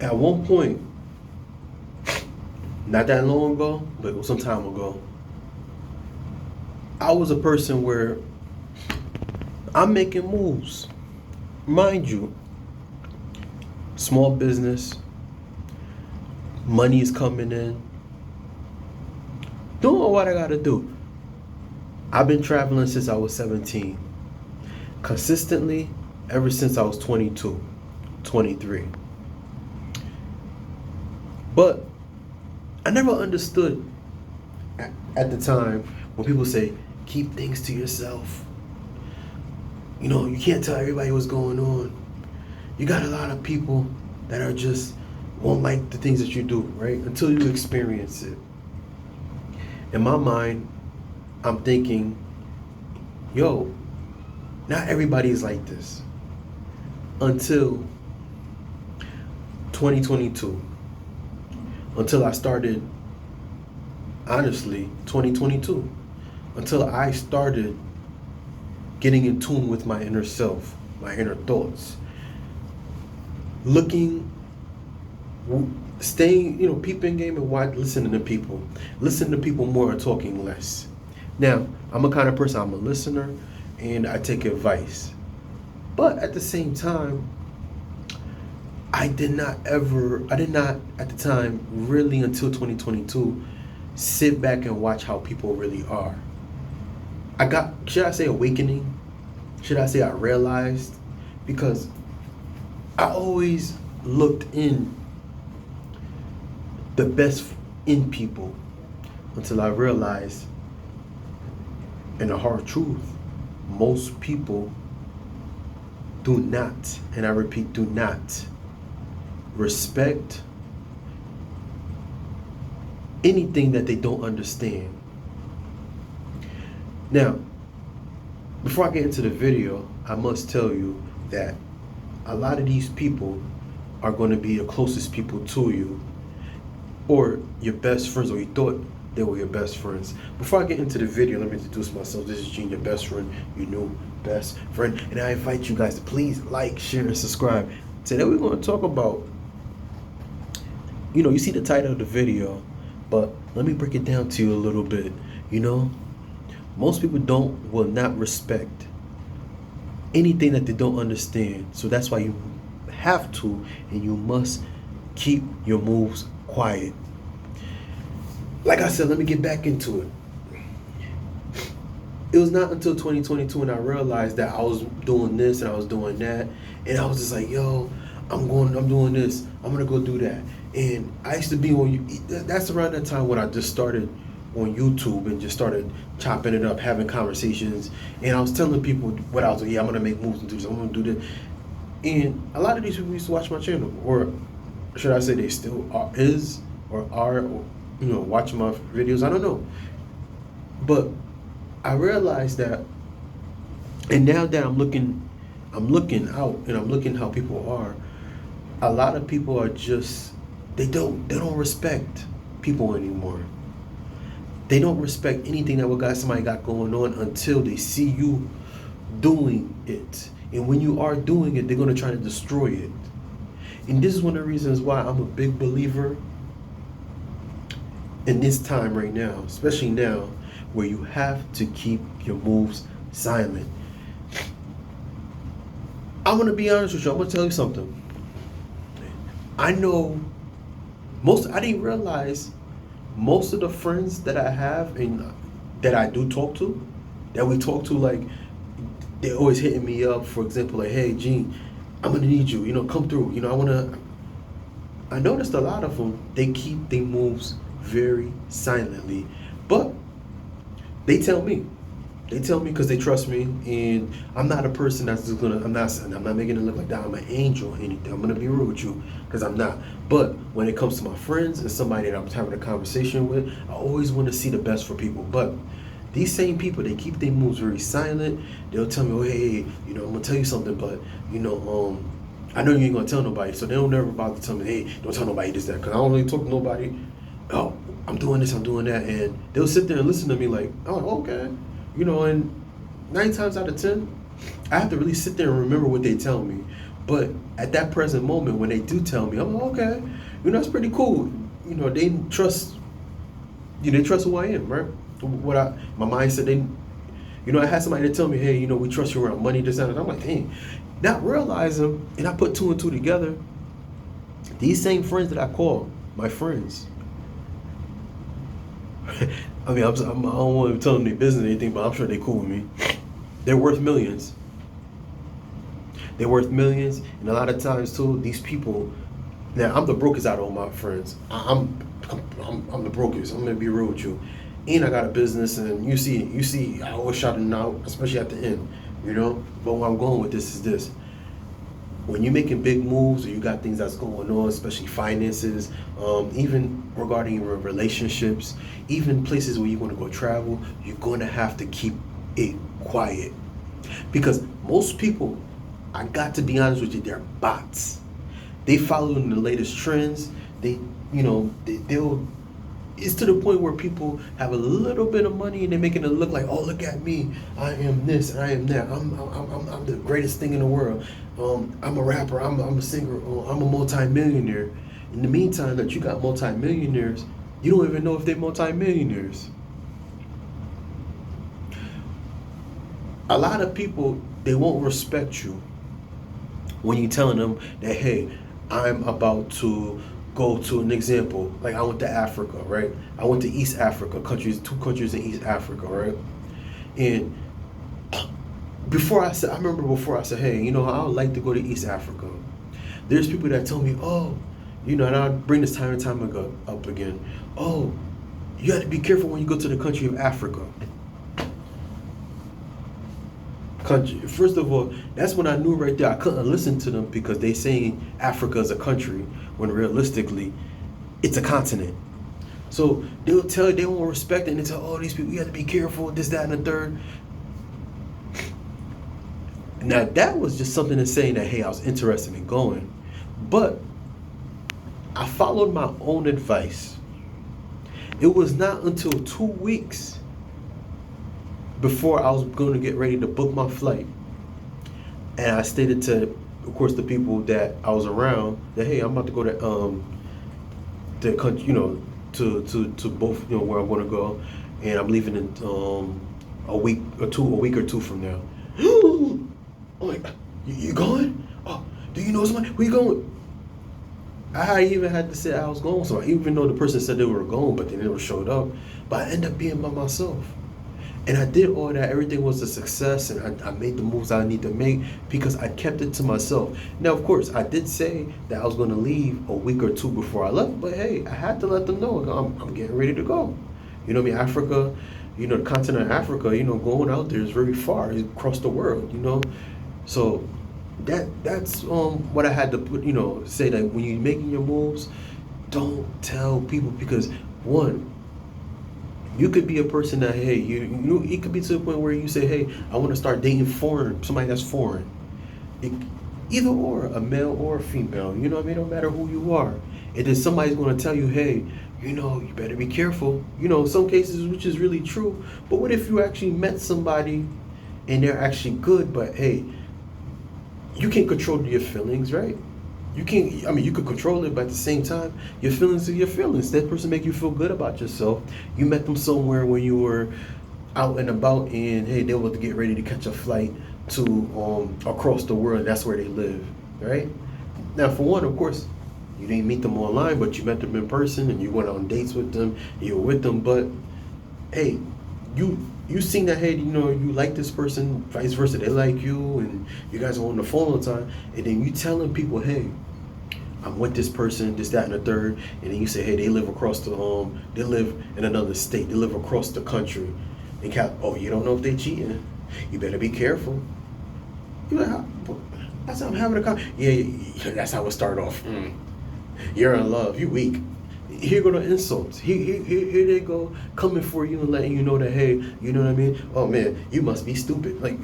At one point, not that long ago, but it was some time ago, I was a person where I'm making moves. Mind you, small business, money is coming in, doing what I gotta do. I've been traveling since I was 17, consistently ever since I was 22, 23. But I never understood at the time when people say, keep things to yourself. You know, you can't tell everybody what's going on. You got a lot of people that are just won't like the things that you do, right? Until you experience it. In my mind, I'm thinking, yo, not everybody is like this. Until 2022. Until I started, honestly, 2022. Until I started getting in tune with my inner self, my inner thoughts. Looking, staying, peeping game and listening to people. Listening to people more and talking less. Now, I'm a kind of person, I'm a listener and I take advice. But at the same time, I did not at the time, really until 2022, sit back and watch how people really are. Should I say awakening? Should I say I realized? Because I always looked in the best in people until I realized, and the hard truth, most people do not, and I repeat, do not respect anything that they don't understand. Now, before I get into the video, I must tell you that a lot of these people are going to be the closest people to you, or your best friends, or you thought they were your best friends. Before I get into the video, let me introduce myself. This is Gene, your best friend, your new best friend, and I invite you guys to please like, share, and subscribe. Today we're going to talk about, you see the title of the video, but let me break it down to you a little bit. Most people will not respect anything that they don't understand. So that's why you have to and you must keep your moves quiet. Like I said, let me get back into it. It was not until 2022 when I realized that I was doing this and I was doing that, and I was just like, yo, I'm doing this, I'm gonna go do that. And I used to be that's around that time when I just started on YouTube and just started chopping it up, having conversations, and I was telling people what I was doing. Yeah, I'm gonna make moves and do this, I'm gonna do this. And a lot of these people used to watch my channel, or should I say they still are watching my videos. I don't know. But I realized that, and now that I'm looking out and I'm looking how people are, a lot of people are just, they don't respect people anymore. They don't respect anything that somebody got going on until they see you doing it. And when you are doing it, they're going to try to destroy it. And this is one of the reasons why I'm a big believer in this time right now, especially now, where you have to keep your moves silent. I'm going to be honest with you. I'm going to tell you something. I didn't realize most of the friends that I have and that I do talk to, like, they're always hitting me up, for example, like, hey, Gene, I'm going to need you, come through. I noticed a lot of them, they keep their moves very silently. But they tell me because they trust me, and I'm not a person that's just I'm not making it look like that I'm an angel or anything. I'm gonna be real with you, because I'm not. But when it comes to my friends and somebody that I'm having a conversation with, I always want to see the best for people. But these same people, they keep their moves very silent. They'll tell me, oh, hey, I'm gonna tell you something, but I know you ain't gonna tell nobody. So they don't never bother to tell me, hey, don't tell nobody this, that, because I don't really talk to nobody. Oh, I'm doing this, I'm doing that, and they'll sit there and listen to me like, oh, okay. And 9 times out of 10, I have to really sit there and remember what they tell me. But at that present moment, when they do tell me, I'm like, okay, that's pretty cool. They trust, they trust who I am, right? My mindset, I had somebody to tell me, hey, we trust you around money, this, that, and I'm like, dang, not realizing, and I put two and two together. These same friends that I call my friends, I mean, I don't want to tell them their business or anything, but I'm sure they're cool with me. They're worth millions. They're worth millions, and a lot of times too, these people. Now, I'm the brokest out of all my friends. I'm the brokest. I'm gonna be real with you. And I got a business, and you see, I always shout it out, especially at the end, But where I'm going with this is this: when you're making big moves, or you got things that's going on, especially finances, even regarding your relationships, even places where you want to go travel, you're going to have to keep it quiet, because most people, I got to be honest with you, they're bots. They follow in the latest trends. They'll. It's to the point where people have a little bit of money and they're making it look like, oh, look at me, I am this and I am that. I'm the greatest thing in the world. I'm a rapper. I'm a singer. I'm a multi-millionaire. In the meantime, that you got multi-millionaires, you don't even know if they're multi-millionaires. A lot of people, they won't respect you when you're telling them that, hey, I'm about to go to an example. Like, I went to Africa, right? I went to East Africa, two countries in East Africa, right? And I remember before I said, hey, I would like to go to East Africa. There's people that tell me, oh, and I'll bring this time and time ago up again. Oh, you have to be careful when you go to the country of Africa. First of all, that's when I knew right there I couldn't listen to them, because they saying Africa is a country when realistically it's a continent. So they'll tell you they won't respect it, and they tell all these people, you have to be careful, this, that, and the third. Now that was just something to saying that, hey, I was interested in going, but I followed my own advice. It was not until 2 weeks before I was going to get ready to book my flight, and I stated to, of course, the people that I was around that, hey, I'm about to go to the country, to both, where I'm going to go, and I'm leaving in a week or two from now. I'm like, you going? Oh, do you know somebody? Where you going? I even had to say I was going, so even though the person said they were going, but they never showed up. But I ended up being by myself. And I did all that. Everything was a success, and I made the moves I need to make because I kept it to myself. Now, of course, I did say that I was going to leave a week or two before I left, but hey, I had to let them know I'm getting ready to go. You know what I mean? Africa, the continent of Africa, going out there is very far. It's across the world, So that's what I had to put, say that when you're making your moves, don't tell people, because one, you could be a person that, hey, it could be to the point where you say, hey, I want to start dating somebody that's foreign. Either or, a male or a female, you know what I mean? No matter who you are. And then somebody's going to tell you, hey, you better be careful. In some cases, which is really true. But what if you actually met somebody and they're actually good, but hey, you can't control your feelings, right? You could control it, but at the same time, your feelings are your feelings. That person make you feel good about yourself. You met them somewhere when you were out and about, and hey, they were to get ready to catch a flight to across the world. That's where they live, right? Now, for one, of course, you didn't meet them online, but you met them in person, and you went on dates with them. You were with them, but hey, you seen that, hey, you like this person, vice versa, they like you, and you guys are on the phone all the time, and then you telling people, hey, I'm with this person, this, that, and the third, and then you say, hey, they live they live in another state, they live across the country, and you don't know if they cheating, you better be careful. You're like, that's how I'm having a conversation. Yeah, that's how it start off. You're in love, you weak. Here go the insults. Here they go, coming for you and letting you know that, hey, you know what I mean? Oh man, you must be stupid. Like,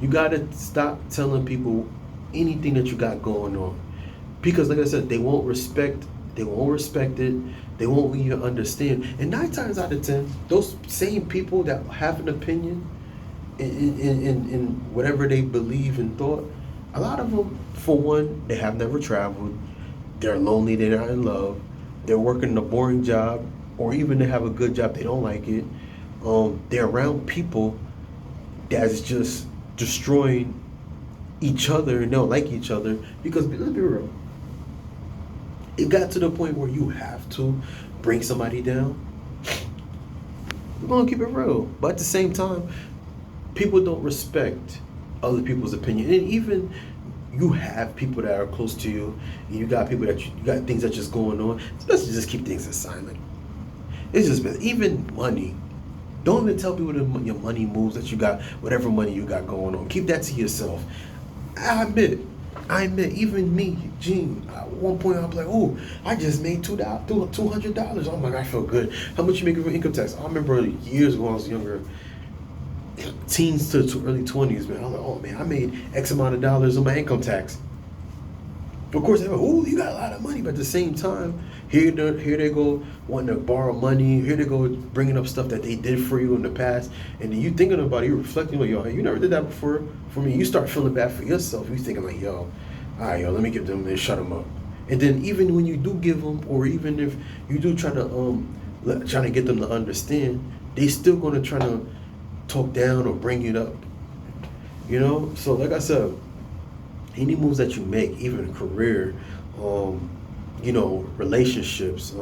you gotta stop telling people anything that you got going on, because like I said, they won't respect it, they won't even understand. And 9 times out of 10, those same people that have an opinion in whatever they believe and thought, A lot of them, for one, they have never traveled. They're lonely. They're not in love. They're working a boring job, or even they have a good job. They don't like it. They're around people that's just destroying each other and don't like each other because let's be real. It got to the point where you have to bring somebody down. We're gonna keep it real, but at the same time, people don't respect other people's opinion, and even you have people that are close to you, and you got people that you got things that just going on. It's best to just keep things silent. It's just best. Even money. Don't even tell people your money moves that you got, whatever money you got going on. Keep that to yourself. I admit, even me, Gene, at one point I'm like, oh, I just made $200. Oh my God, I feel good. How much you make for income tax? I remember years ago when I was younger, teens to early 20s, man. I was like, oh man, I made X amount of dollars on my income tax. Of course, they're like, oh, you got a lot of money, but at the same time, here they go wanting to borrow money. Here they go bringing up stuff that they did for you in the past, and then you thinking about it, you reflecting like, yo, you never did that before for me. You start feeling bad for yourself. You thinking like, yo, all right, yo, let me give them this, shut them up. And then even when you do give them, or even if you do trying to get them to understand, they still gonna try to talk down or bring it up. You know, so like I said, any moves that you make, even a career, you know, relationships,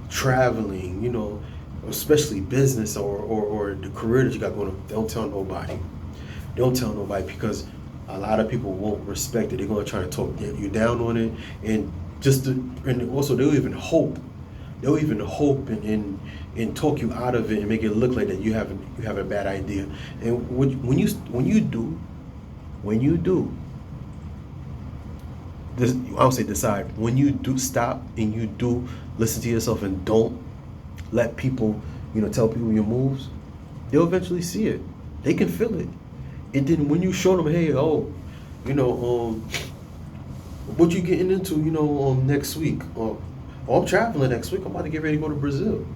traveling, you know, especially business or the career that you got going on, don't tell nobody. Don't tell nobody because a lot of people won't respect it. They're going to try to talk you down on it, and and also they'll even hope and talk you out of it and make it look like that you have a bad idea. And when you do this, I would say decide. When you do stop and you do listen to yourself and don't let people, you know, tell people your moves, they'll eventually see it. They can feel it. And then when you show them, hey, oh, you know, what you getting into, you know, next week? Oh, I'm traveling next week. I'm about to get ready to go to Brazil.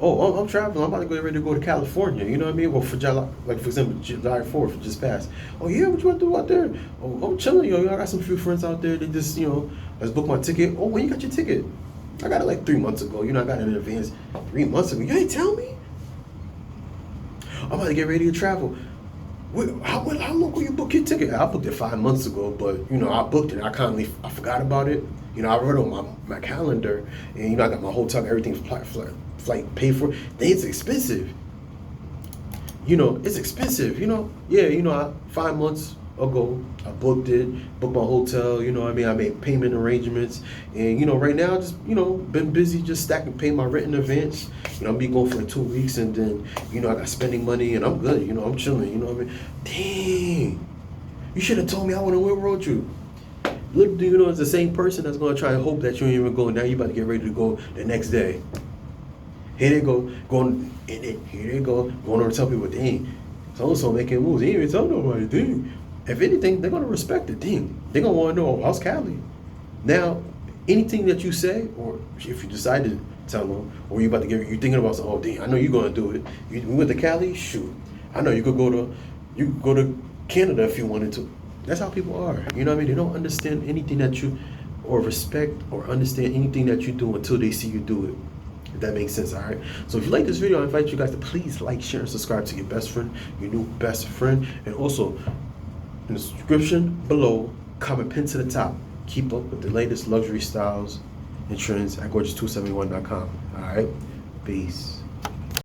Oh, I'm traveling. I'm about to get ready to go to California. You know what I mean? Well, for July, like for example, July 4th just passed. Oh yeah, what you want to do out there? Oh, I'm chilling. Yo, I got some few friends out there. They just, you know, let's book my ticket. Oh, when you got your ticket? I got it like 3 months ago. You know, I got it in advance 3 months ago. You ain't tell me. I'm about to get ready to travel. How long will you book your ticket? I booked it 5 months ago, but you know, I booked it. I forgot about it. You know, I wrote on my calendar, and you know, I got my hotel, everything's flight paid for. Then it's expensive. You know, it's expensive. You know, yeah. You know, 5 months ago, I booked my hotel. You know, what I mean, I made payment arrangements, and you know, right now, just you know, been busy just stacking, paying my rent in advance. You know, I'm be going for 2 weeks, and then you know, I got spending money, and I'm good. You know, I'm chilling. You know what I mean? Dang, you should have told me I would have went road trip. Little do you know, it's the same person that's gonna try to hope that you ain't even go. Now you about to get ready to go the next day. Here they go, going over to tell people, dang, so making moves. They ain't even tell nobody, dang. If anything, they're gonna respect it, dang. They're gonna want to know, oh, how's Cali? Now, anything that you say, or if you decide to tell them, or you're thinking about something, oh, dang, I know you're gonna do it. We went to Cali, shoot. I know you could go to Canada if you wanted to. That's how people are. You know what I mean? They don't understand anything that you, or respect, or understand anything that you do until they see you do it. If that makes sense, all right? So if you like this video, I invite you guys to please like, share, and subscribe to your best friend, your new best friend. And also, in the description below, comment pin to the top. Keep up with the latest luxury styles and trends at gorgeous271.com. All right? Peace.